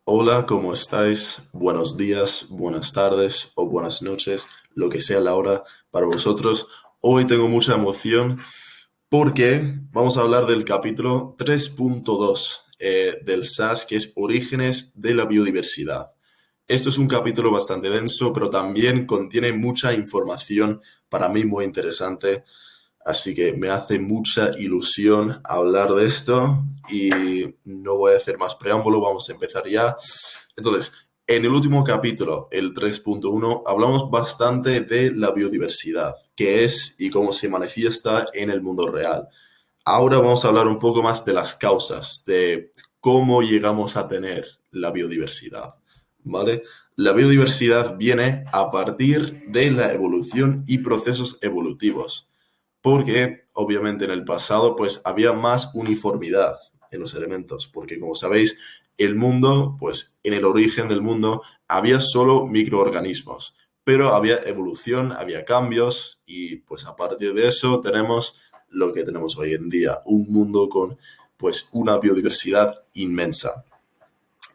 Hola, ¿cómo estáis? Buenos días, buenas tardes o buenas noches, lo que sea la hora para vosotros. Hoy tengo mucha emoción porque vamos a hablar del capítulo 3.2 del SAS, que es Orígenes de la Biodiversidad. Esto es un capítulo bastante denso, pero también contiene mucha información para mí muy interesante. Así que me hace mucha ilusión hablar de esto y no voy a hacer más preámbulo, vamos a empezar ya. Entonces, en el último capítulo, el 3.1, hablamos bastante de la biodiversidad, qué es y cómo se manifiesta en el mundo real. Ahora vamos a hablar un poco más de las causas, de cómo llegamos a tener la biodiversidad, ¿vale? La biodiversidad viene a partir de la evolución y procesos evolutivos porque obviamente en el pasado pues había más uniformidad en los elementos, porque como sabéis, el mundo, pues en el origen del mundo había solo microorganismos, pero había evolución, había cambios y pues a partir de eso tenemos lo que tenemos hoy en día, un mundo con pues una biodiversidad inmensa.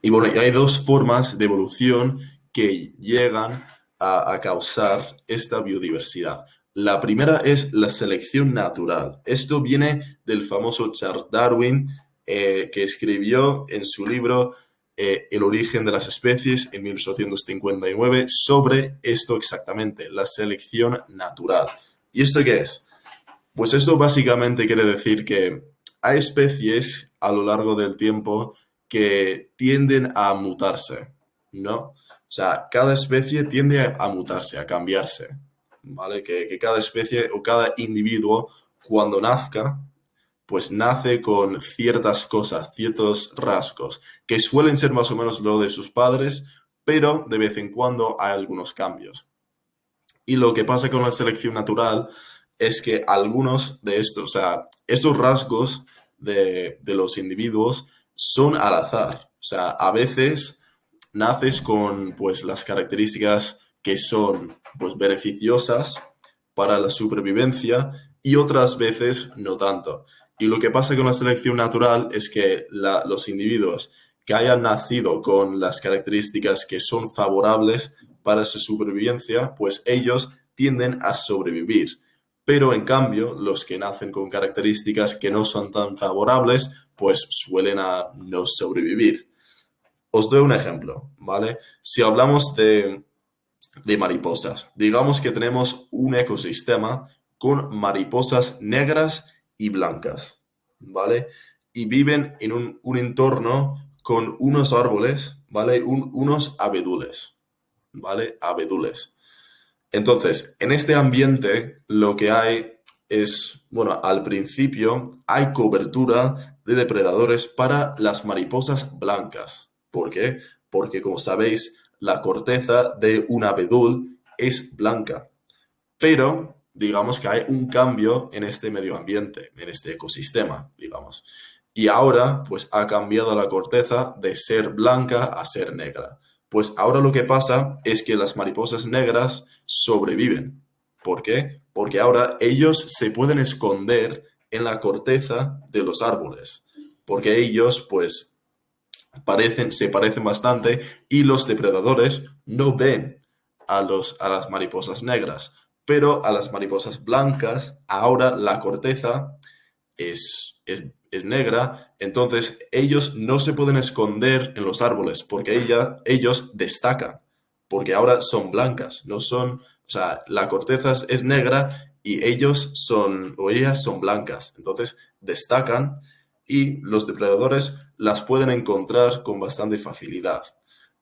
Y bueno, y hay dos formas de evolución que llegan a causar esta biodiversidad. La primera es la selección natural. Esto viene del famoso Charles Darwin, que escribió en su libro El origen de las especies en 1859 sobre esto exactamente, la selección natural. ¿Y esto qué es? Pues esto básicamente quiere decir que hay especies a lo largo del tiempo que tienden a mutarse, ¿no? O sea, cada especie tiende a mutarse, a cambiarse, ¿vale? Que cada especie o cada individuo cuando nazca, pues nace con ciertas cosas, ciertos rasgos, que suelen ser más o menos lo de sus padres, pero de vez en cuando hay algunos cambios. Y lo que pasa con la selección natural es que algunos de estos, o sea, estos rasgos de los individuos son al azar. O sea, a veces naces con pues las características que son pues beneficiosas para la supervivencia y otras veces no tanto. Y lo que pasa con la selección natural es que los individuos que hayan nacido con las características que son favorables para su supervivencia, pues ellos tienden a sobrevivir. Pero en cambio, los que nacen con características que no son tan favorables, pues suelen a no sobrevivir. Os doy un ejemplo, ¿vale? Si hablamos de mariposas, digamos que tenemos un ecosistema con mariposas negras y blancas, ¿vale? Y viven en un entorno con unos árboles, ¿vale? Unos abedules, ¿vale? Abedules. Entonces, en este ambiente lo que hay es, bueno, al principio hay cobertura de depredadores para las mariposas blancas. ¿Por qué? Porque, como sabéis, la corteza de un abedul es blanca. Pero, digamos que hay un cambio en este medio ambiente, en este ecosistema, digamos. Y ahora, pues ha cambiado la corteza de ser blanca a ser negra. Pues ahora lo que pasa es que las mariposas negras sobreviven. ¿Por qué? Porque ahora ellos se pueden esconder en la corteza de los árboles. Porque ellos, pues, se parecen bastante y los depredadores no ven a las mariposas negras, pero a las mariposas blancas ahora la corteza es negra, entonces ellos no se pueden esconder en los árboles porque ellos destacan, porque ahora son blancas, no son, o sea, la corteza es negra y ellos son, o ellas son blancas, entonces destacan y los depredadores las pueden encontrar con bastante facilidad.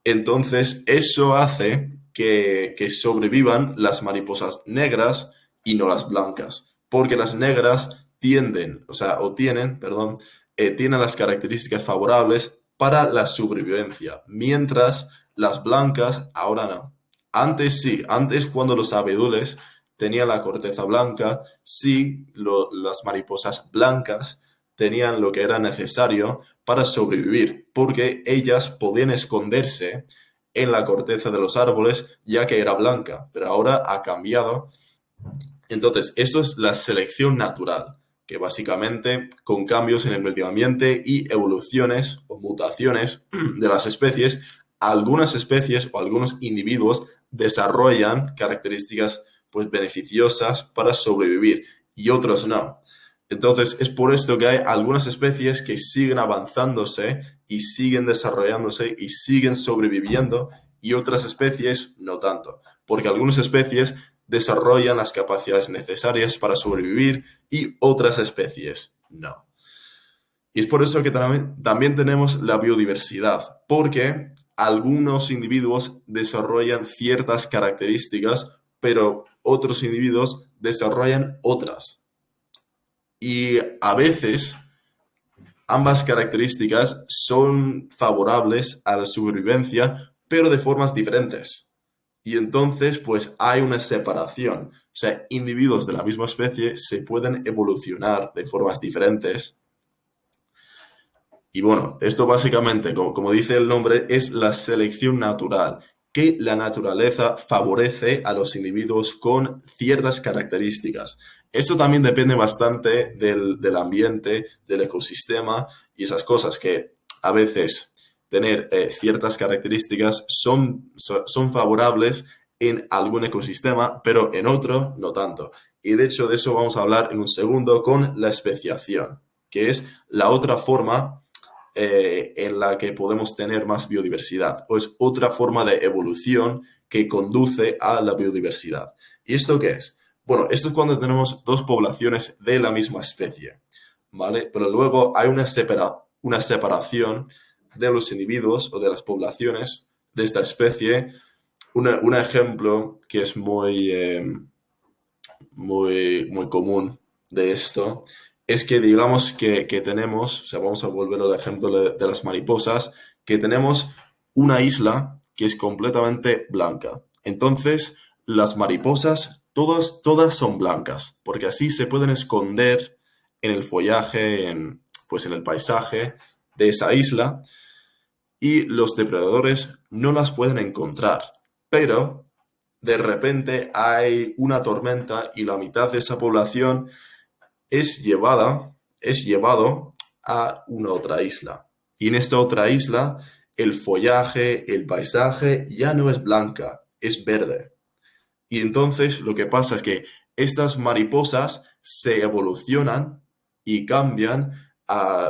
Entonces, eso hace que sobrevivan las mariposas negras y no las blancas, porque las negras tienden, o sea, o tienen, perdón, tienen las características favorables para la supervivencia, mientras las blancas ahora no. Antes sí, antes cuando los abedules tenían la corteza blanca, sí, las mariposas blancas tenían lo que era necesario para sobrevivir, porque ellas podían esconderse en la corteza de los árboles ya que era blanca, pero ahora ha cambiado. Entonces, esto es la selección natural, que básicamente con cambios en el medio ambiente y evoluciones o mutaciones de las especies, algunas especies o algunos individuos desarrollan características pues beneficiosas para sobrevivir y otros no. Entonces, es por esto que hay algunas especies que siguen avanzándose y siguen desarrollándose y siguen sobreviviendo y otras especies no tanto, porque algunas especies desarrollan las capacidades necesarias para sobrevivir y otras especies no. Y es por eso que también tenemos la biodiversidad, porque algunos individuos desarrollan ciertas características, pero otros individuos desarrollan otras. Y a veces ambas características son favorables a la supervivencia, pero de formas diferentes. Y entonces, pues hay una separación. O sea, individuos de la misma especie se pueden evolucionar de formas diferentes. Y bueno, esto básicamente, como dice el nombre, es la selección natural, que la naturaleza favorece a los individuos con ciertas características. Esto también depende bastante del ambiente, del ecosistema y esas cosas que a veces tener ciertas características son favorables en algún ecosistema, pero en otro no tanto. Y de hecho de eso vamos a hablar en un segundo con la especiación, que es la otra forma en la que podemos tener más biodiversidad, o es otra forma de evolución que conduce a la biodiversidad. ¿Y esto qué es? Bueno, esto es cuando tenemos dos poblaciones de la misma especie, ¿vale? Pero luego hay una separación de los individuos o de las poblaciones de esta especie. Un ejemplo que es muy común de esto es que digamos que tenemos, o sea, vamos a volver al ejemplo de las mariposas, que tenemos una isla que es completamente blanca. Entonces, las mariposas, todas son blancas, porque así se pueden esconder en el follaje, pues en el paisaje de esa isla, y los depredadores no las pueden encontrar. Pero de repente hay una tormenta y la mitad de esa población es llevado a una otra isla. Y en esta otra isla, el follaje, el paisaje ya no es blanca, es verde. Y entonces lo que pasa es que estas mariposas se evolucionan y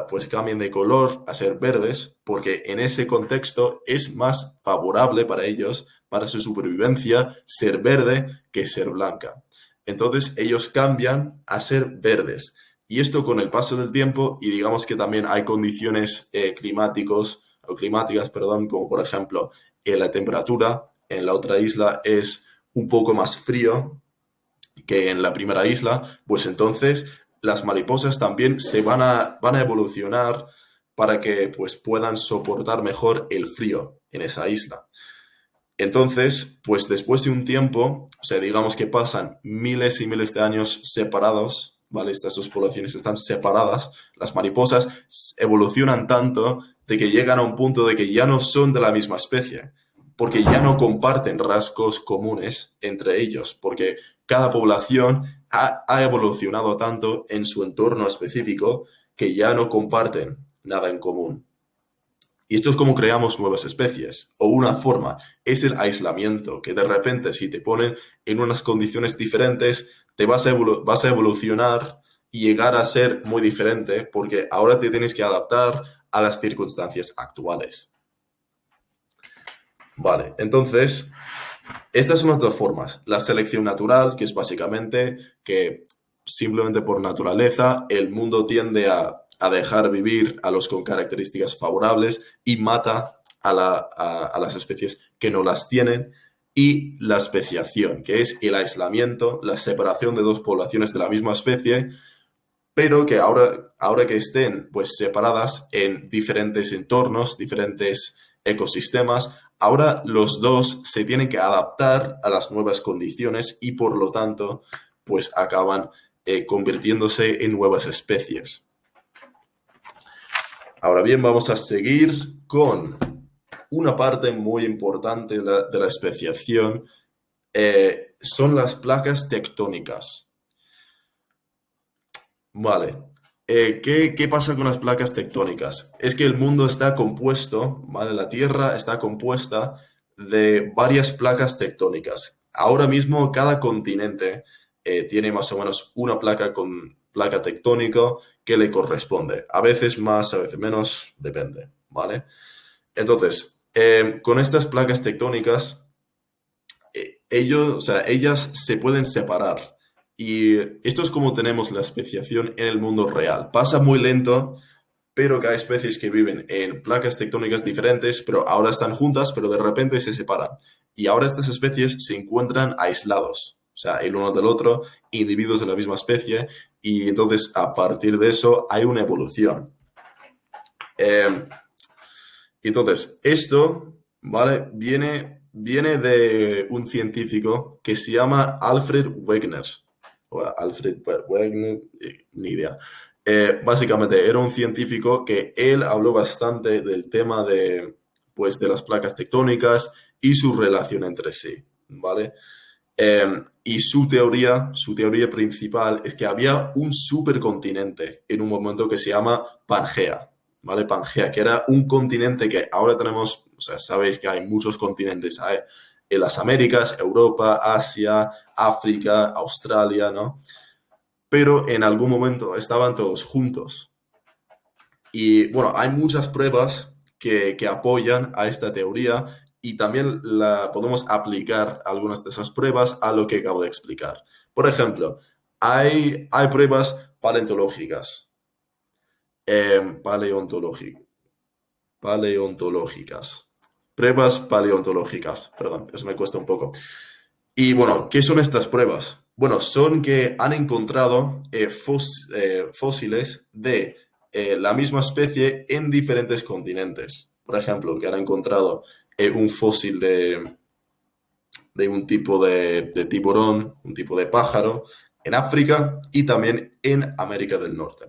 pues cambian de color a ser verdes, porque en ese contexto es más favorable para ellos, para su supervivencia, ser verde que ser blanca. Entonces ellos cambian a ser verdes. Y esto con el paso del tiempo, y digamos que también hay condiciones climáticas, perdón, como por ejemplo la temperatura en la otra isla es un poco más frío que en la primera isla, pues entonces las mariposas también van a evolucionar para que pues, puedan soportar mejor el frío en esa isla. Entonces, pues después de un tiempo, o sea, digamos que pasan miles y miles de años separados, ¿vale? Estas dos poblaciones están separadas, las mariposas evolucionan tanto de que llegan a un punto de que ya no son de la misma especie, porque ya no comparten rasgos comunes entre ellos, porque cada población ha evolucionado tanto en su entorno específico que ya no comparten nada en común. Y esto es como creamos nuevas especies. O una forma es el aislamiento, que de repente si te ponen en unas condiciones diferentes, te vas a evolucionar y llegar a ser muy diferente porque ahora te tienes que adaptar a las circunstancias actuales. Vale, entonces, estas son las dos formas. La selección natural, que es básicamente que simplemente por naturaleza el mundo tiende a dejar vivir a los con características favorables y mata a las especies que no las tienen. Y la especiación, que es el aislamiento, la separación de dos poblaciones de la misma especie, pero que ahora que estén pues separadas en diferentes entornos, diferentes ecosistemas, ahora los dos se tienen que adaptar a las nuevas condiciones y por lo tanto pues acaban convirtiéndose en nuevas especies. Ahora bien, vamos a seguir con una parte muy importante de la especiación, son las placas tectónicas. Vale. ¿Qué pasa con las placas tectónicas? Es que el mundo está compuesto, ¿vale? La Tierra está compuesta de varias placas tectónicas. Ahora mismo cada continente tiene más o menos una placa con placa tectónica que le corresponde. A veces más, a veces menos, depende, ¿vale? Entonces, con estas placas tectónicas o sea, ellas se pueden separar. Y esto es como tenemos la especiación en el mundo real. Pasa muy lento, pero que hay especies que viven en placas tectónicas diferentes, pero ahora están juntas, pero de repente se separan. Y ahora estas especies se encuentran aislados, o sea, el uno del otro, individuos de la misma especie, y entonces a partir de eso hay una evolución. Eh, entonces, esto, ¿vale? Viene de un científico que se llama Alfred Wegener. O Alfred Wegener, ni idea. Básicamente, era un científico que él habló bastante del tema de, pues, de las placas tectónicas y su relación entre sí, ¿vale? Y su teoría principal es que había un supercontinente en un momento que se llama Pangea, ¿vale? Pangea, que era un continente que ahora tenemos, o sea, sabéis que hay muchos continentes, hay en las Américas, Europa, Asia, África, Australia, ¿no? Pero en algún momento estaban todos juntos. Y bueno, hay muchas pruebas que apoyan a esta teoría y también podemos aplicar algunas de esas pruebas a lo que acabo de explicar. Por ejemplo, hay pruebas paleontológicas, paleontológicas, pruebas paleontológicas, perdón, eso me cuesta un poco. Y bueno, ¿qué son estas pruebas? Bueno, son que han encontrado fósiles de la misma especie en diferentes continentes. Por ejemplo, que han encontrado un fósil de un tipo de tiburón, un tipo de pájaro en África y también en América del Norte,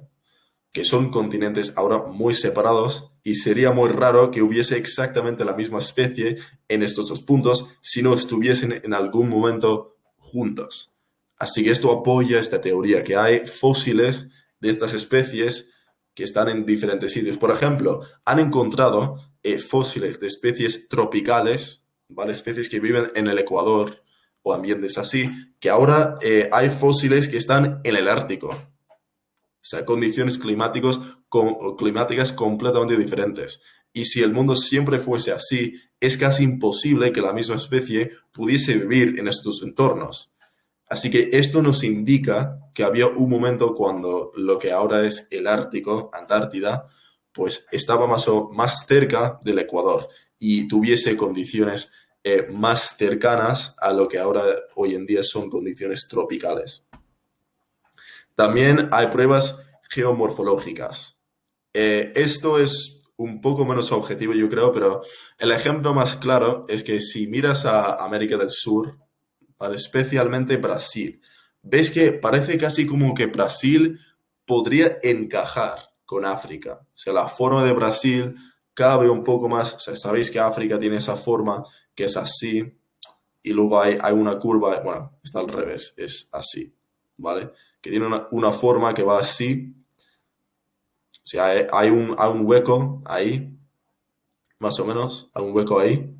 que son continentes ahora muy separados y sería muy raro que hubiese exactamente la misma especie en estos dos puntos si no estuviesen en algún momento juntos. Así que esto apoya esta teoría, que hay fósiles de estas especies que están en diferentes sitios. Por ejemplo, han encontrado fósiles de especies tropicales, ¿vale? Especies que viven en el Ecuador o ambientes así, que ahora hay fósiles que están en el Ártico. O sea, condiciones climáticas completamente diferentes. Y si el mundo siempre fuese así, es casi imposible que la misma especie pudiese vivir en estos entornos. Así que esto nos indica que había un momento cuando lo que ahora es el Ártico, Antártida, pues estaba más cerca del Ecuador y tuviese condiciones más cercanas a lo que ahora hoy en día son condiciones tropicales. También hay pruebas geomorfológicas. Esto es un poco menos objetivo, yo creo, pero el ejemplo más claro es que si miras a América del Sur, ¿vale? Especialmente Brasil, ves que parece casi como que Brasil podría encajar con África. O sea, la forma de Brasil cabe un poco más. O sea, sabéis que África tiene esa forma que es así, y luego hay una curva, bueno, está al revés, es así, ¿vale? Que tiene una forma que va así. O sea, hay un hueco ahí, más o menos, hay un hueco ahí.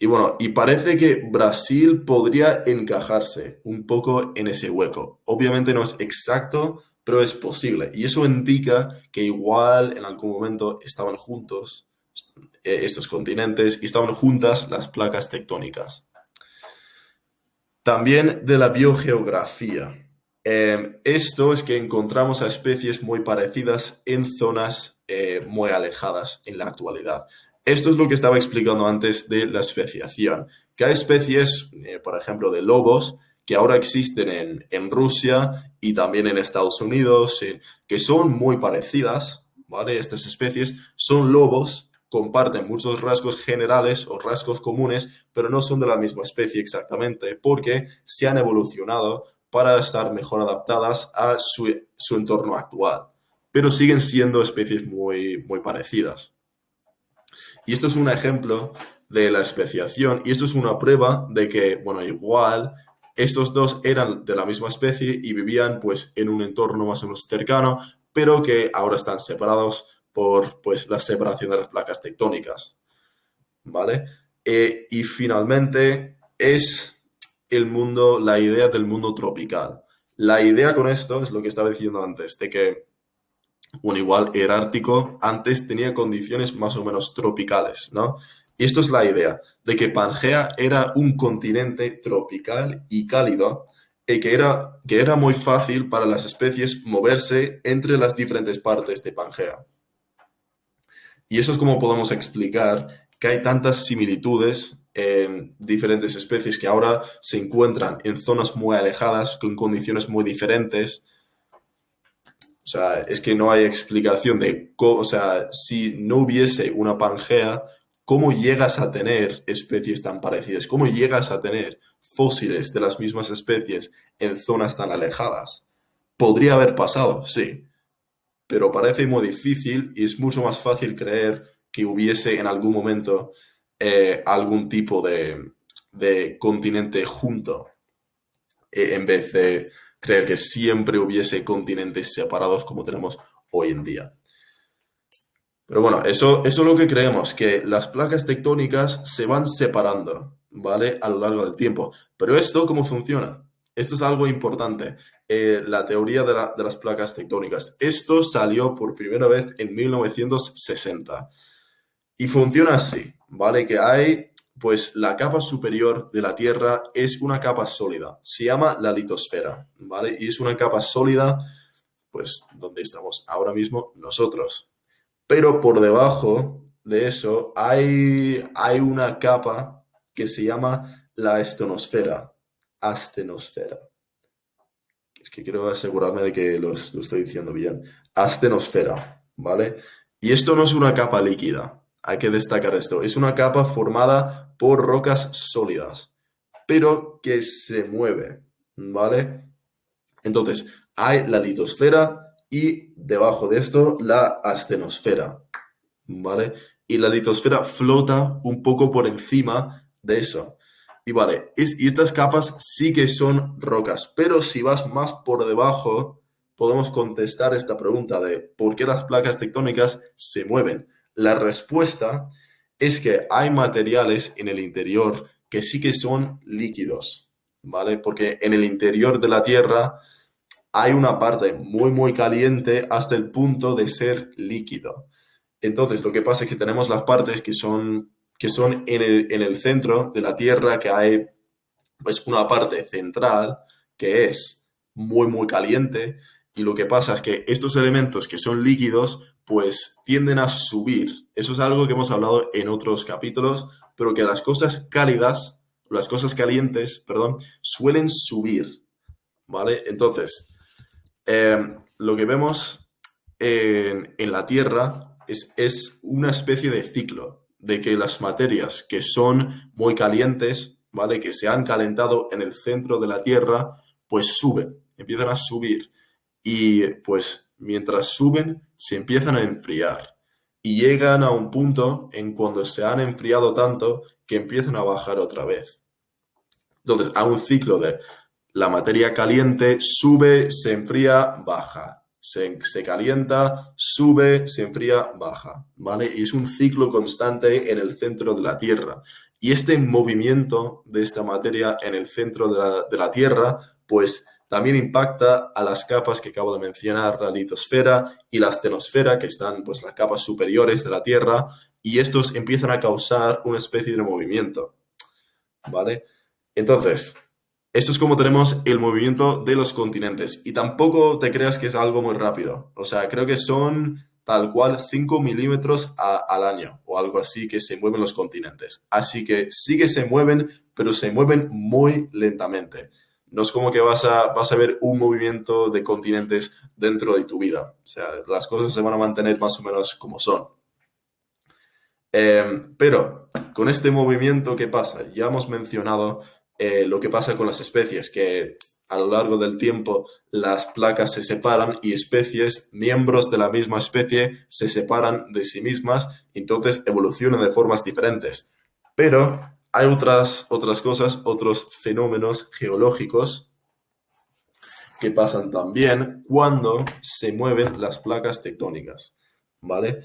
Y bueno, y parece que Brasil podría encajarse un poco en ese hueco. Obviamente no es exacto, pero es posible. Y eso indica que igual en algún momento estaban juntos estos continentes y estaban juntas las placas tectónicas. También de la biogeografía. Esto es que encontramos a especies muy parecidas en zonas muy alejadas en la actualidad. Esto es lo que estaba explicando antes de la especiación, que hay especies, por ejemplo, de lobos, que ahora existen en Rusia y también en Estados Unidos, que son muy parecidas, ¿vale? Estas especies son lobos, comparten muchos rasgos generales o rasgos comunes, pero no son de la misma especie exactamente, porque se han evolucionado para estar mejor adaptadas a su entorno actual, pero siguen siendo especies muy, muy parecidas. Y esto es un ejemplo de la especiación y esto es una prueba de que, bueno, igual estos dos eran de la misma especie y vivían pues en un entorno más o menos cercano, pero que ahora están separados por pues la separación de las placas tectónicas, ¿vale? Y finalmente es el mundo, la idea del mundo tropical. La idea con esto es lo que estaba diciendo antes, de que un igual el Ártico antes tenía condiciones más o menos tropicales, ¿no? Y esto es la idea, de que Pangea era un continente tropical y cálido, y que era muy fácil para las especies moverse entre las diferentes partes de Pangea. Y eso es como podemos explicar que hay tantas similitudes en diferentes especies que ahora se encuentran en zonas muy alejadas, con condiciones muy diferentes. O sea, es que no hay explicación de cómo, o sea, si no hubiese una Pangea, ¿cómo llegas a tener especies tan parecidas? ¿Cómo llegas a tener fósiles de las mismas especies en zonas tan alejadas? Podría haber pasado, sí, pero parece muy difícil y es mucho más fácil creer que hubiese en algún momento algún tipo de continente junto, en vez de creer que siempre hubiese continentes separados como tenemos hoy en día. Pero bueno, eso es lo que creemos, que las placas tectónicas se van separando, ¿vale? A lo largo del tiempo. Pero esto, ¿cómo funciona? Esto es algo importante, la teoría de las placas tectónicas. Esto salió por primera vez en 1960 y funciona así, ¿vale? Que hay, pues la capa superior de la Tierra es una capa sólida, se llama la litosfera, ¿vale? Y es una capa sólida, pues donde estamos ahora mismo nosotros. Pero por debajo de eso hay una capa que se llama la astenosfera. Astenosfera. Es que quiero asegurarme de que lo estoy diciendo bien. Astenosfera, ¿vale? Y esto no es una capa líquida. Hay que destacar esto. Es una capa formada por rocas sólidas, pero que se mueve, ¿vale? Entonces, hay la litosfera y debajo de esto la astenosfera. ¿Vale? Y la litosfera flota un poco por encima de eso. Y vale, y estas capas sí que son rocas, pero si vas más por debajo, podemos contestar esta pregunta de ¿por qué las placas tectónicas se mueven? La respuesta es que hay materiales en el interior que sí que son líquidos, ¿vale? Porque en el interior de la Tierra hay una parte muy, muy caliente hasta el punto de ser líquido. Entonces, lo que pasa es que tenemos las partes que son en el centro de la Tierra, que hay pues una parte central que es muy, muy caliente. Y lo que pasa es que estos elementos que son líquidos, pues tienden a subir. Eso es algo que hemos hablado en otros capítulos, pero que las cosas cálidas, las cosas calientes, perdón, suelen subir, ¿vale? Entonces, lo que vemos en la Tierra es una especie de ciclo, de que las materias que son muy calientes, ¿vale? Que se han calentado en el centro de la Tierra, pues suben, empiezan a subir. Y pues mientras suben, se empiezan a enfriar. Y llegan a un punto en cuando se han enfriado tanto que empiezan a bajar otra vez. Entonces, a un ciclo de la materia caliente sube, se enfría, baja. Se calienta, sube, se enfría, baja. ¿Vale? Y es un ciclo constante en el centro de la Tierra. Y este movimiento de esta materia en el centro de la Tierra, pues también impacta a las capas que acabo de mencionar, la litosfera y la astenosfera, que están pues las capas superiores de la Tierra, y estos empiezan a causar una especie de movimiento. ¿Vale? Entonces, esto es como tenemos el movimiento de los continentes. Y tampoco te creas que es algo muy rápido. O sea, creo que son tal cual 5 milímetros al año o algo así que se mueven los continentes. Así que sí que se mueven, pero se mueven muy lentamente. No es como que vas a ver un movimiento de continentes dentro de tu vida. O sea, las cosas se van a mantener más o menos como son. Pero con este movimiento, ¿qué pasa? Ya hemos mencionado lo que pasa con las especies, que a lo largo del tiempo las placas se separan y especies, miembros de la misma especie, se separan de sí mismas y entonces evolucionan de formas diferentes. Pero hay otras cosas, otros fenómenos geológicos que pasan también cuando se mueven las placas tectónicas, ¿vale?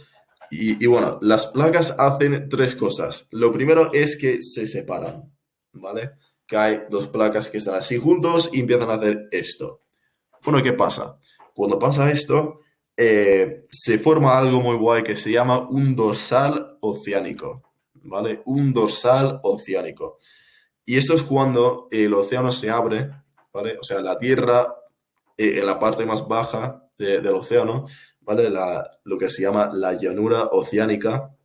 Y bueno, las placas hacen tres cosas. Lo primero es que se separan, ¿vale? Que hay dos placas que están así juntos y empiezan a hacer esto. Bueno, ¿qué pasa? Cuando pasa esto, se forma algo muy guay que se llama un dorsal oceánico, ¿vale? Un dorsal oceánico. Y esto es cuando el océano se abre, ¿vale? O sea, la Tierra, en la parte más baja del océano, ¿vale? Lo que se llama la llanura oceánica,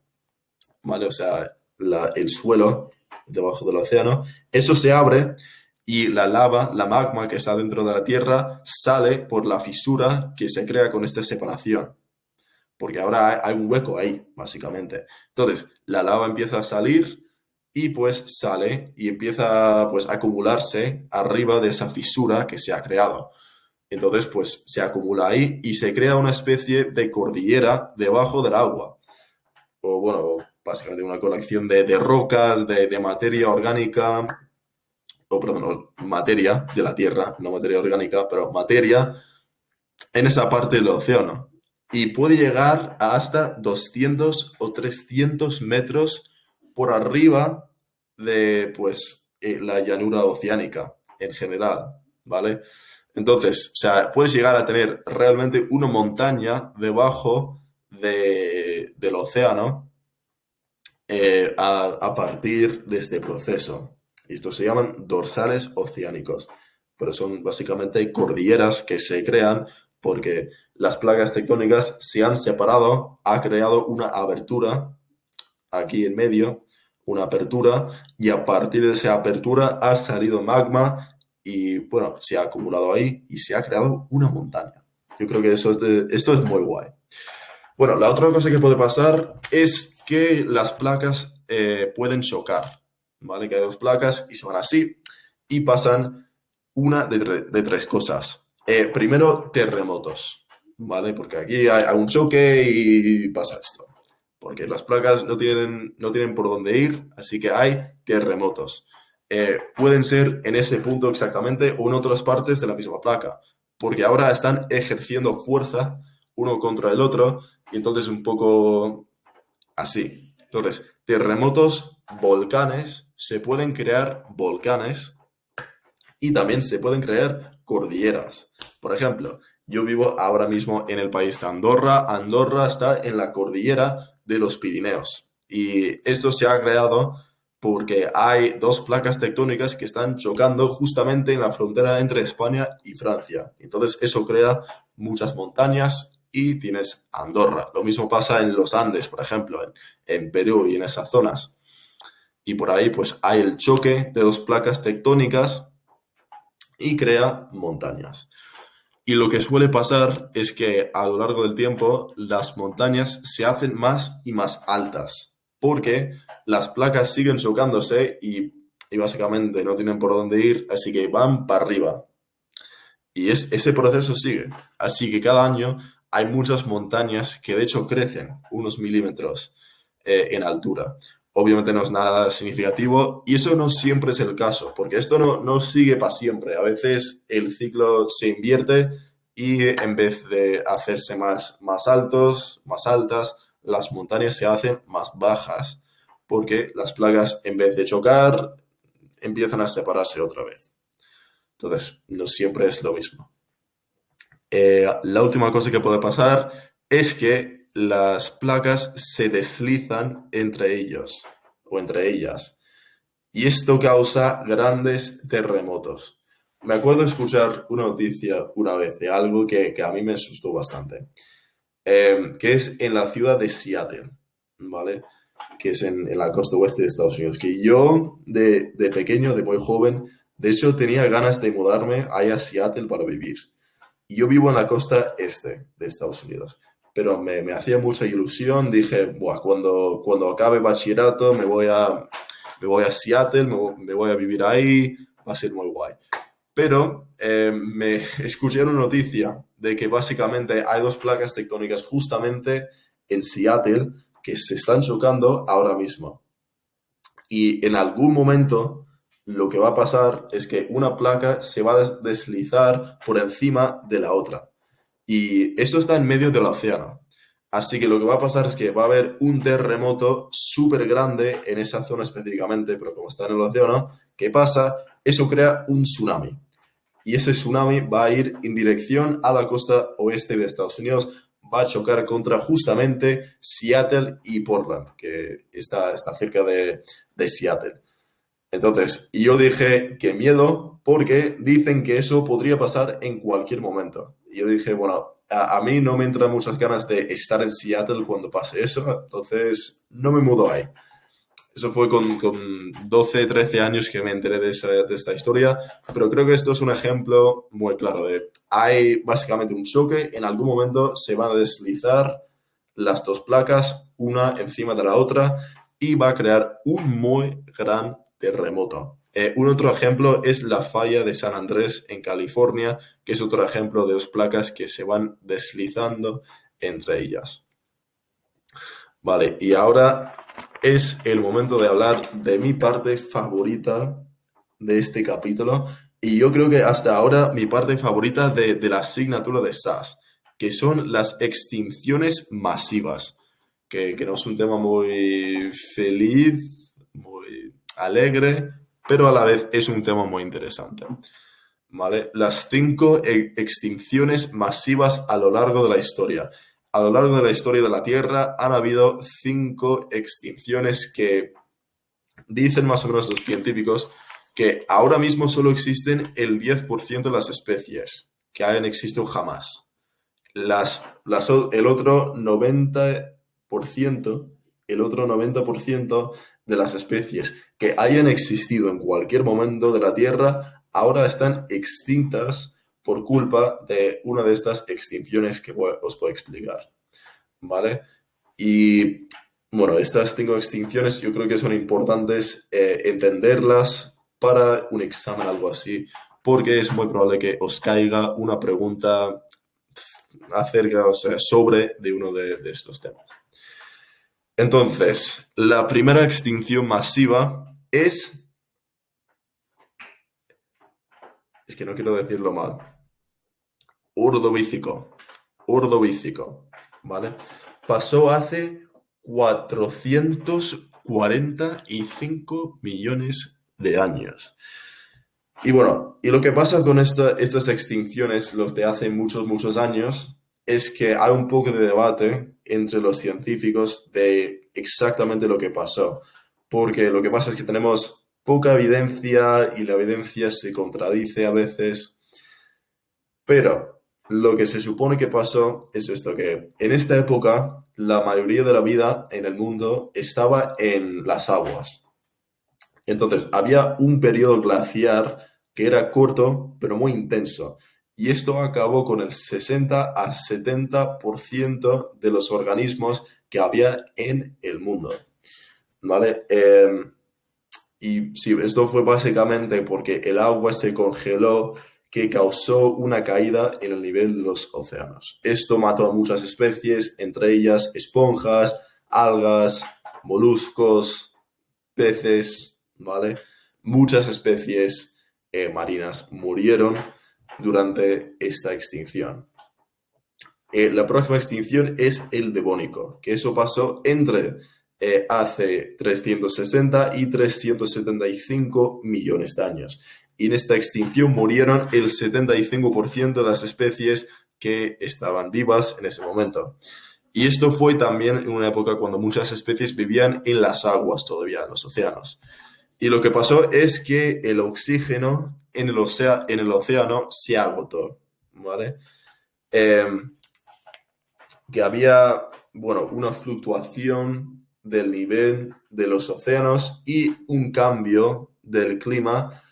¿vale? O sea, el suelo debajo del océano, eso se abre y la lava, la magma que está dentro de la Tierra, sale por la fisura que se crea con esta separación. Porque ahora hay un hueco ahí, básicamente. Entonces, la lava empieza a salir y pues sale y empieza pues a acumularse arriba de esa fisura que se ha creado. Entonces, pues se acumula ahí y se crea una especie de cordillera debajo del agua. O bueno, básicamente una colección de rocas, de materia orgánica, o perdón, materia de la Tierra, no materia orgánica, pero materia en esa parte del océano. Y puede llegar a hasta 200 o 300 metros por arriba de pues, la llanura oceánica en general, ¿vale? Entonces, o sea, puedes llegar a tener realmente una montaña debajo del océano a partir de este proceso. Estos se llaman dorsales oceánicos, pero son básicamente cordilleras que se crean porque las placas tectónicas se han separado, ha creado una abertura aquí en medio, una apertura, y a partir de esa apertura ha salido magma y, bueno, se ha acumulado ahí y se ha creado una montaña. Yo creo que esto es muy guay. Bueno, la otra cosa que puede pasar es que las placas pueden chocar, ¿vale? Que hay dos placas y se van así y pasan una de tres cosas. Primero, terremotos, ¿vale? Porque aquí hay un choque y pasa esto. Porque las placas no tienen por dónde ir, así que hay terremotos. Pueden ser en ese punto exactamente o en otras partes de la misma placa, porque ahora están ejerciendo fuerza uno contra el otro y entonces un poco así. Entonces, terremotos, volcanes, se pueden crear volcanes y también se pueden crear cordilleras. Por ejemplo, yo vivo ahora mismo en el país de Andorra. Andorra está en la cordillera de los Pirineos. Y esto se ha creado porque hay dos placas tectónicas que están chocando justamente en la frontera entre España y Francia. Entonces eso crea muchas montañas y tienes Andorra. Lo mismo pasa en los Andes, por ejemplo, en Perú y en esas zonas. Y por ahí pues hay el choque de dos placas tectónicas y crea montañas. Y lo que suele pasar es que a lo largo del tiempo las montañas se hacen más y más altas porque las placas siguen chocándose y básicamente no tienen por dónde ir, así que van para arriba. Y ese proceso sigue. Así que cada año hay muchas montañas que de hecho crecen unos milímetros en altura. Obviamente no es nada significativo y eso no siempre es el caso, porque esto no sigue para siempre. A veces el ciclo se invierte y en vez de hacerse más altos, más altas, las montañas se hacen más bajas, porque las placas en vez de chocar empiezan a separarse otra vez. Entonces, no siempre es lo mismo. La última cosa que puede pasar es que las placas se deslizan entre ellos o entre ellas. Y esto causa grandes terremotos. Me acuerdo escuchar una noticia una vez de algo que a mí me asustó bastante, que es en la ciudad de Seattle, ¿vale? Que es en la costa oeste de Estados Unidos. Que yo, de pequeño, de muy joven, de hecho tenía ganas de mudarme allá a Seattle para vivir. Y yo vivo en la costa este de Estados Unidos, pero me hacía mucha ilusión. Dije, buah, cuando acabe bachillerato me voy a Seattle, me voy a vivir ahí, va a ser muy guay. Pero me escuché una noticia de que básicamente hay dos placas tectónicas justamente en Seattle que se están chocando ahora mismo. Y en algún momento lo que va a pasar es que una placa se va a deslizar por encima de la otra. Y esto está en medio del océano. Así que lo que va a pasar es que va a haber un terremoto súper grande en esa zona específicamente, pero como está en el océano, ¿qué pasa? Eso crea un tsunami. Y ese tsunami va a ir en dirección a la costa oeste de Estados Unidos, va a chocar contra justamente Seattle y Portland, que está cerca de Seattle. Entonces, yo dije, qué miedo, porque dicen que eso podría pasar en cualquier momento. Y yo dije, bueno, a mí no me entran muchas ganas de estar en Seattle cuando pase eso, entonces no me mudo ahí. Eso fue con 12, 13 años que me enteré de esta historia, pero creo que esto es un ejemplo muy claro de, hay básicamente un choque, en algún momento se van a deslizar las dos placas, una encima de la otra, y va a crear un muy gran terremoto. Un otro ejemplo es la falla de San Andrés en California, que es otro ejemplo de dos placas que se van deslizando entre ellas. Vale, y ahora es el momento de hablar de mi parte favorita de este capítulo. Y yo creo que hasta ahora mi parte favorita de la asignatura de SAS, que son las extinciones masivas, que no es un tema muy feliz, muy alegre, pero a la vez es un tema muy interesante. ¿Vale? Las 5 extinciones masivas a lo largo de la historia. A lo largo de la historia de la Tierra han habido 5 extinciones que dicen más o menos los científicos que ahora mismo solo existen el 10% de las especies que hayan existido jamás. El otro 90%, el otro 90% de las especies que hayan existido en cualquier momento de la Tierra ahora están extintas por culpa de una de estas extinciones que os puedo explicar. ¿Vale? Y bueno, estas 5 extinciones yo creo que son importantes entenderlas para un examen o algo así, porque es muy probable que os caiga una pregunta acerca, o sea, sobre de uno de estos temas. Entonces, la primera extinción masiva es que no quiero decirlo mal, Ordovícico. Ordovícico, ¿vale? Pasó hace 445 millones de años. Y bueno, y lo que pasa con estas extinciones, los de hace muchos, muchos años, es que hay un poco de debate entre los científicos de exactamente lo que pasó. Porque lo que pasa es que tenemos poca evidencia y la evidencia se contradice a veces. Pero lo que se supone que pasó es esto, que en esta época la mayoría de la vida en el mundo estaba en las aguas. Entonces, había un periodo glaciar que era corto, pero muy intenso. Y esto acabó con el 60 a 70% de los organismos que había en el mundo. ¿Vale? Y sí, esto fue básicamente porque el agua se congeló, que causó una caída en el nivel de los océanos. Esto mató a muchas especies, entre ellas esponjas, algas, moluscos, peces, ¿vale? Muchas especies marinas murieron durante esta extinción. La próxima extinción es el Devónico, que eso pasó entre hace 360 y 375 millones de años. Y en esta extinción murieron el 75% de las especies que estaban vivas en ese momento. Y esto fue también en una época cuando muchas especies vivían en las aguas todavía, en los océanos. Y lo que pasó es que el oxígeno en el océano se agotó, ¿vale? Que había, bueno, una fluctuación del nivel de los océanos y un cambio del clima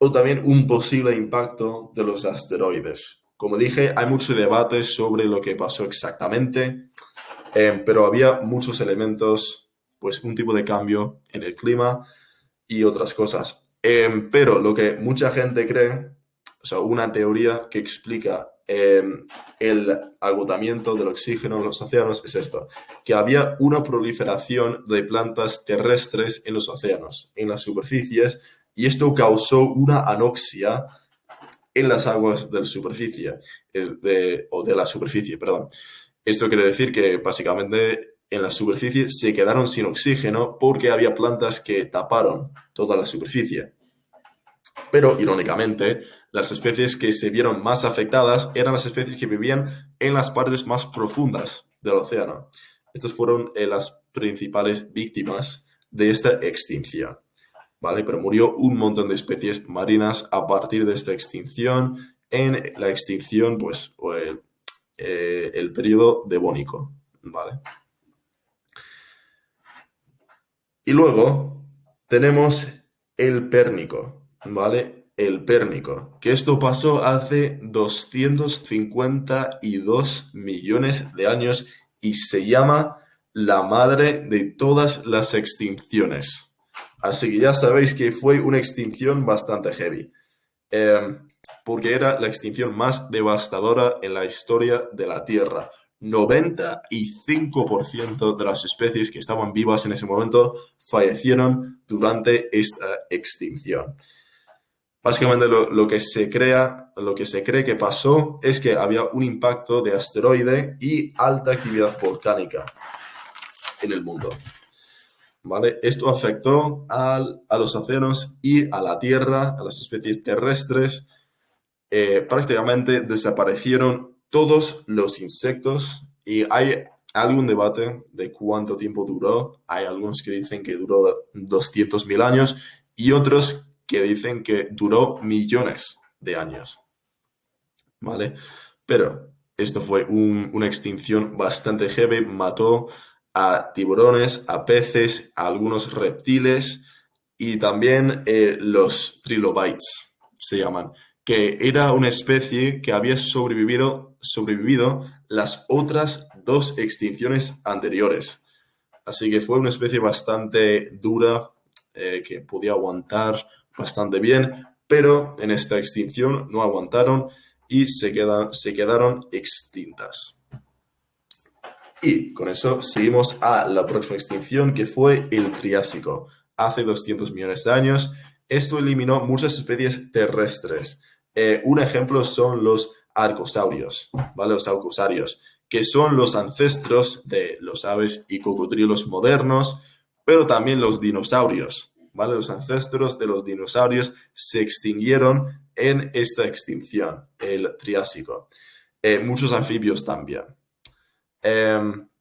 o también un posible impacto de los asteroides. Como dije, hay mucho debate sobre lo que pasó exactamente, pero había muchos elementos, pues un tipo de cambio en el clima y otras cosas. Pero lo que mucha gente cree, o sea, una teoría que explica eh, el agotamiento del oxígeno en los océanos es esto, que había una proliferación de plantas terrestres en los océanos, en las superficies, y esto causó una anoxia en las aguas de la superficie, o de la superficie, perdón. Esto quiere decir que básicamente en la superficie se quedaron sin oxígeno porque había plantas que taparon toda la superficie. Pero, irónicamente, las especies que se vieron más afectadas eran las especies que vivían en las partes más profundas del océano. Estas fueron las principales víctimas de esta extinción. ¿Vale? Pero murió un montón de especies marinas a partir de esta extinción, en la extinción, pues, el periodo devónico, ¿vale? Y luego tenemos el Pérmico, ¿vale? El Pérmico, que esto pasó hace 252 millones de años y se llama la madre de todas las extinciones. Así que ya sabéis que fue una extinción bastante heavy, eh, porque era la extinción más devastadora en la historia de la Tierra. 95% de las especies que estaban vivas en ese momento fallecieron durante esta extinción. Básicamente lo que se cree que pasó es que había un impacto de asteroide y alta actividad volcánica en el mundo. ¿Vale? Esto afectó a los océanos y a la Tierra, a las especies terrestres. Prácticamente desaparecieron todos los insectos y hay algún debate de cuánto tiempo duró. Hay algunos que dicen que duró 200.000 años y otros que dicen que duró millones de años. ¿Vale? Pero esto fue una extinción bastante heavy, mató a tiburones, a peces, a algunos reptiles y también los trilobites se llaman, que era una especie que había sobrevivido las otras dos extinciones anteriores. Así que fue una especie bastante dura, que podía aguantar bastante bien, pero en esta extinción no aguantaron y se quedaron extintas. Y con eso seguimos a la próxima extinción, que fue el Triásico. Hace 200 millones de años, esto eliminó muchas especies terrestres. Un ejemplo son los arcosaurios, ¿vale? Los arcosarios, que son los ancestros de los aves y cocodrilos modernos, pero también los dinosaurios, ¿vale? Los ancestros de los dinosaurios se extinguieron en esta extinción, el Triásico. Muchos anfibios también.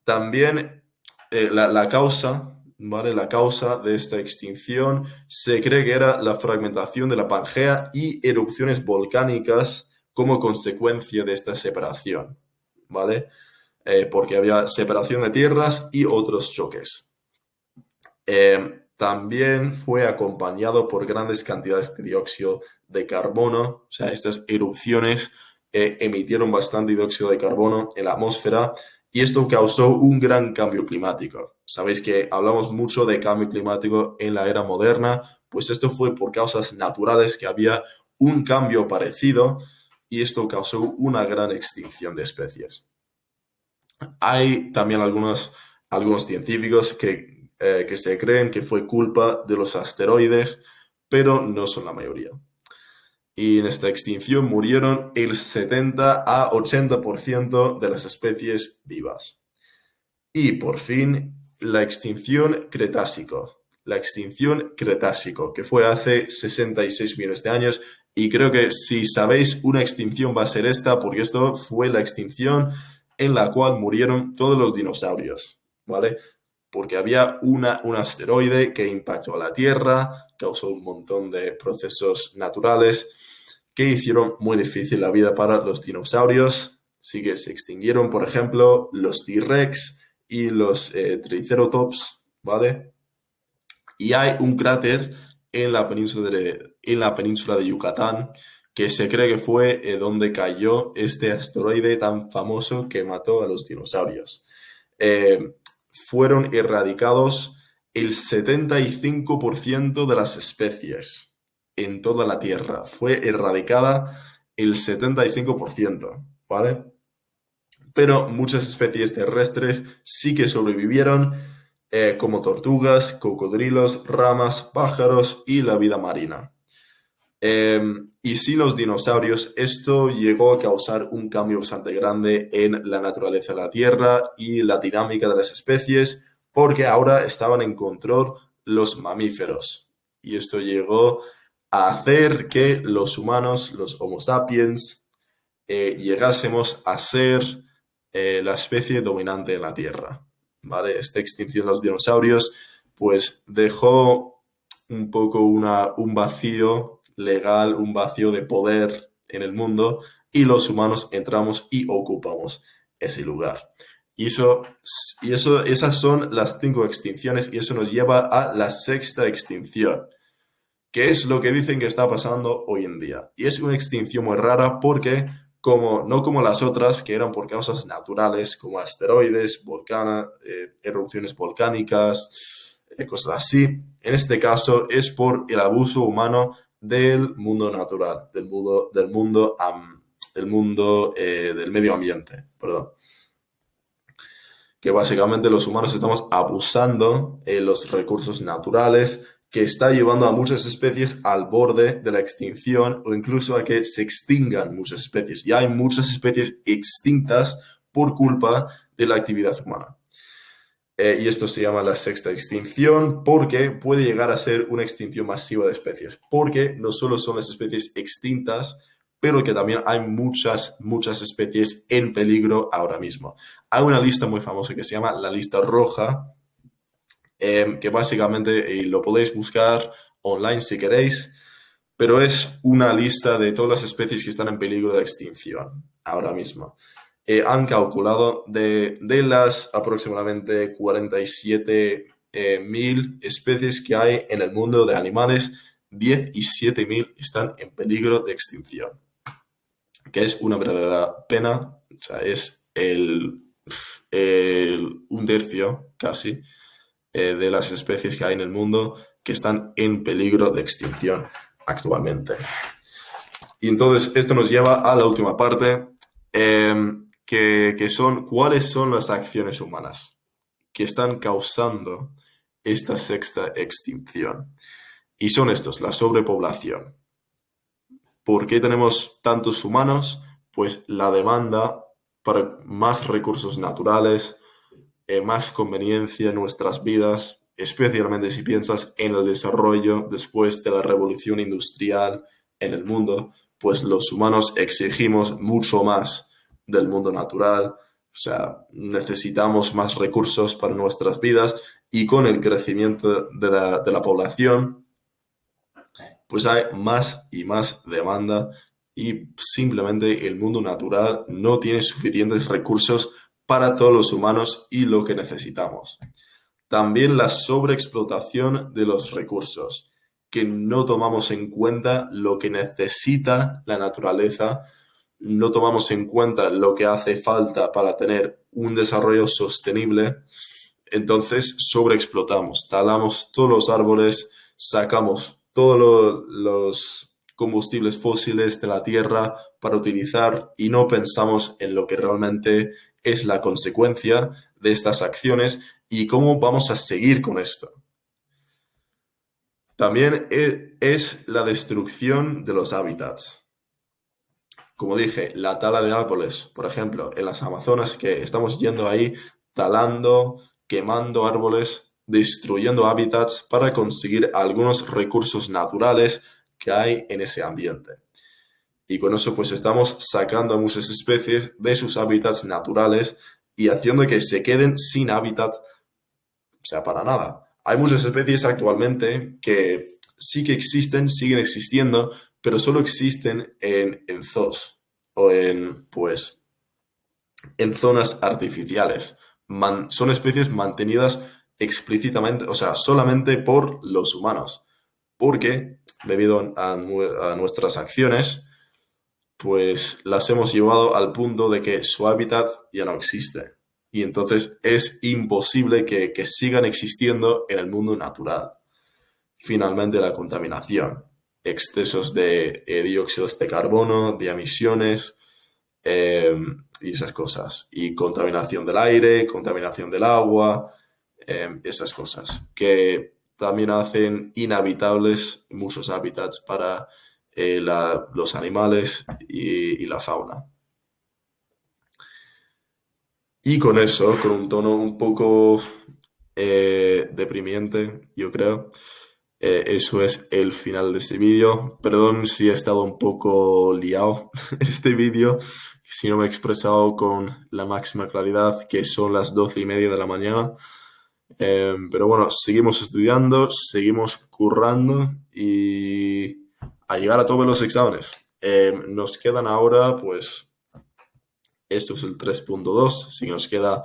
También la causa, ¿vale? La causa de esta extinción se cree que era la fragmentación de la Pangea y erupciones volcánicas como consecuencia de esta separación, ¿vale? Porque había separación de tierras y otros choques. También fue acompañado por grandes cantidades de dióxido de carbono, o sea, estas erupciones emitieron bastante dióxido de carbono en la atmósfera y esto causó un gran cambio climático. Sabéis que hablamos mucho de cambio climático en la era moderna, pues esto fue por causas naturales, que había un cambio parecido y esto causó una gran extinción de especies. Hay también algunos científicos que se creen que fue culpa de los asteroides, pero no son la mayoría. Y en esta extinción murieron el 70 a 80% de las especies vivas. Y por fin, la extinción Cretácico. La extinción Cretácico, que fue hace 66 millones de años. Y creo que si sabéis una extinción va a ser esta, porque esto fue la extinción en la cual murieron todos los dinosaurios, ¿vale? Porque había un asteroide que impactó a la Tierra, causó un montón de procesos naturales que hicieron muy difícil la vida para los dinosaurios. Así que se extinguieron, por ejemplo, los T-Rex y los Triceratops, ¿vale? Y hay un cráter en la península de Yucatán que se cree que fue donde cayó este asteroide tan famoso que mató a los dinosaurios. Fueron erradicados el 75% de las especies en toda la Tierra. Fue erradicada el 75%. ¿vale? Pero muchas especies terrestres sí que sobrevivieron, como tortugas, cocodrilos, ramas, pájaros y la vida marina. Y sin los dinosaurios, esto llegó a causar un cambio bastante grande en la naturaleza de la Tierra y la dinámica de las especies, porque ahora estaban en control los mamíferos. Y esto llegó a hacer que los humanos, los Homo sapiens, llegásemos a ser la especie dominante en la Tierra. ¿Vale? Esta extinción de los dinosaurios pues dejó un poco un vacío legal, un vacío de poder en el mundo y los humanos entramos y ocupamos ese lugar. Esas son las 5 extinciones y eso nos lleva a la 6ª extinción, que es lo que dicen que está pasando hoy en día. Y es una extinción muy rara porque no como las otras, que eran por causas naturales, como asteroides, erupciones volcánicas, cosas así. En este caso es por el abuso humano del mundo natural, del medio ambiente, perdón. Que básicamente los humanos estamos abusando de los recursos naturales, que está llevando a muchas especies al borde de la extinción o incluso a que se extingan muchas especies. Ya hay muchas especies extintas por culpa de la actividad humana. Y esto se llama la 6ª extinción porque puede llegar a ser una extinción masiva de especies. Porque no solo son las especies extintas, pero que también hay muchas especies en peligro ahora mismo. Hay una lista muy famosa que se llama la lista roja, que básicamente lo podéis buscar online si queréis, pero es una lista de todas las especies que están en peligro de extinción ahora mismo. Han calculado de las aproximadamente 47.000 especies que hay en el mundo de animales, 17.000 están en peligro de extinción, que es una verdadera pena. O sea, es un tercio casi de las especies que hay en el mundo que están en peligro de extinción actualmente. Y entonces esto nos lleva a la última parte, que son cuáles son las acciones humanas que están causando esta 6ª extinción. Y son estos: la sobrepoblación. ¿Por qué tenemos tantos humanos? Pues la demanda para más recursos naturales, más conveniencia en nuestras vidas, especialmente si piensas en el desarrollo después de la revolución industrial en el mundo, pues los humanos exigimos mucho más del mundo natural, o sea, necesitamos más recursos para nuestras vidas y con el crecimiento de la población, pues hay más y más demanda y simplemente el mundo natural no tiene suficientes recursos para todos los humanos y lo que necesitamos. También la sobreexplotación de los recursos, que no tomamos en cuenta lo que necesita la naturaleza, no tomamos en cuenta lo que hace falta para tener un desarrollo sostenible. Entonces sobreexplotamos, talamos todos los árboles, sacamos todos los combustibles fósiles de la tierra para utilizar y no pensamos en lo que realmente es la consecuencia de estas acciones y cómo vamos a seguir con esto. También es la destrucción de los hábitats. Como dije, la tala de árboles, por ejemplo, en las Amazonas, que estamos yendo ahí talando, quemando árboles, destruyendo hábitats para conseguir algunos recursos naturales que hay en ese ambiente. Y con eso pues estamos sacando a muchas especies de sus hábitats naturales y haciendo que se queden sin hábitat, o sea, para nada. Hay muchas especies actualmente que sí que existen, siguen existiendo, pero solo existen en zoos o en zonas artificiales. Son especies mantenidas explícitamente, o sea, solamente por los humanos, porque debido a nuestras acciones, pues las hemos llevado al punto de que su hábitat ya no existe. Y entonces es imposible que sigan existiendo en el mundo natural. Finalmente, la contaminación, excesos de dióxidos de carbono, de emisiones, y esas cosas. Y contaminación del aire, contaminación del agua, esas cosas que también hacen inhabitables muchos hábitats para los animales y la fauna. Y con eso, con un tono un poco deprimiente, yo creo, eso es el final de este vídeo. Perdón si he estado un poco liado en este vídeo, si no me he expresado con la máxima claridad, que son las 12:30 de la mañana. Pero bueno, seguimos estudiando, seguimos currando y a llegar a todos los exámenes. Nos quedan ahora, pues, esto es el 3.2, si nos queda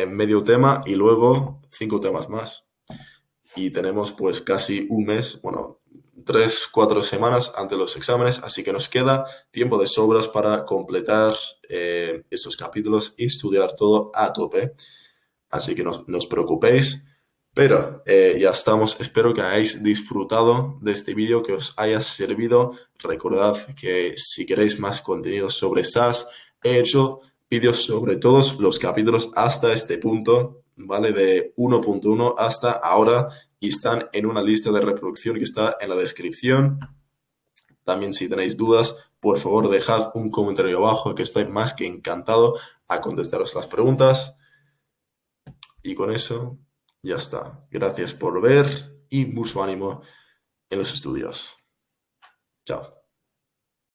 medio tema y luego 5 temas más. Y tenemos pues casi un mes, bueno, 3, 4 semanas antes de los exámenes, así que nos queda tiempo de sobras para completar estos capítulos y estudiar todo a tope. Así que no os preocupéis, pero ya estamos. Espero que hayáis disfrutado de este vídeo, que os haya servido. Recordad que si queréis más contenido sobre SAS, he hecho vídeos sobre todos los capítulos hasta este punto, ¿vale? De 1.1 hasta ahora y están en una lista de reproducción que está en la descripción. También si tenéis dudas, por favor dejad un comentario abajo, que estoy más que encantado a contestaros las preguntas. Y con eso ya está. Gracias por ver y mucho ánimo en los estudios. Chao.